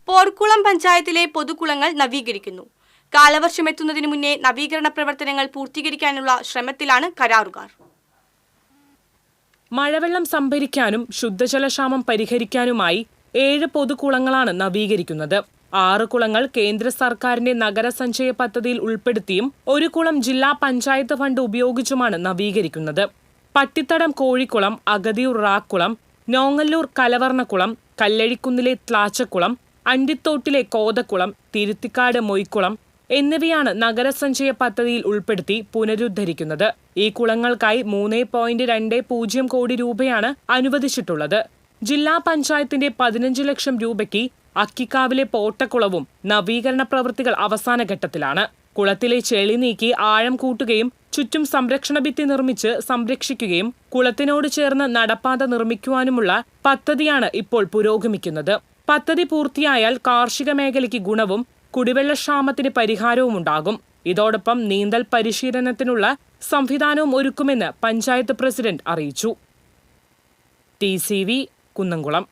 പോർക്കുളം പഞ്ചായത്തിലെ പൊതുകുളങ്ങൾ നവീകരിക്കുന്നു. കാലവർഷം എത്തുന്നതിനു മുന്നേ നവീകരണ പ്രവർത്തനങ്ങൾ പൂർത്തീകരിക്കാനുള്ള ശ്രമത്തിലാണ് കരാറുകാർ. മഴവെള്ളം സംഭരിക്കാനും ശുദ്ധജലക്ഷാമം പരിഹരിക്കാനുമായി 7 പൊതുകുളങ്ങളാണ് നവീകരിക്കുന്നത്. 6 കുളങ്ങൾ കേന്ദ്ര സർക്കാരിന്റെ നഗരസഞ്ചയ പദ്ധതിയിൽ ഉൾപ്പെടുത്തിയും 1 കുളം ജില്ലാ പഞ്ചായത്ത് ഫണ്ട് ഉപയോഗിച്ചുമാണ് നവീകരിക്കുന്നത്. പട്ടിത്തടം കോഴിക്കുളം, അഗതിയൂർ റാക്കുളം, നോങ്ങല്ലൂർ കലവർണക്കുളം, കല്ലഴിക്കുന്നിലെ ത്ലാച്ചക്കുളം, അണ്ടിത്തോട്ടിലെ കോതക്കുളം, തിരുത്തിക്കാട് മൊയ്ക്കുളം എന്നിവയാണ് നഗരസഞ്ചയ പദ്ധതിയിൽ ഉൾപ്പെടുത്തി പുനരുദ്ധരിക്കുന്നത്. ഈ കുളങ്ങൾക്കായി 3.20 കോടി രൂപയാണ് അനുവദിച്ചിട്ടുള്ളത്. ജില്ലാ പഞ്ചായത്തിന്റെ 15 ലക്ഷം രൂപയ്ക്ക് അക്കിക്കാവിലെ പോട്ടക്കുളവും നവീകരണ പ്രവൃത്തികൾ അവസാന ഘട്ടത്തിലാണ്. കുളത്തിലെ ചെളി നീക്കി ആഴം കൂട്ടുകയും ചുറ്റും സംരക്ഷണ ഭിത്തി നിർമ്മിച്ച് സംരക്ഷിക്കുകയും കുളത്തിനോട് ചേർന്ന് നടപ്പാത നിർമ്മിക്കുവാനുമുള്ള പദ്ധതിയാണ് ഇപ്പോൾ പുരോഗമിക്കുന്നത്. പദ്ധതി പൂർത്തിയായാൽ കാർഷിക മേഖലയ്ക്ക് ഗുണവും കുടിവെള്ളക്ഷാമത്തിന് പരിഹാരവുമുണ്ടാകും. ഇതോടൊപ്പം നീന്തൽ പരിശീലനത്തിനുള്ള സംവിധാനവും ഒരുക്കുമെന്ന് പഞ്ചായത്ത് പ്രസിഡന്റ് അറിയിച്ചു. TCV കുന്നംകുളം.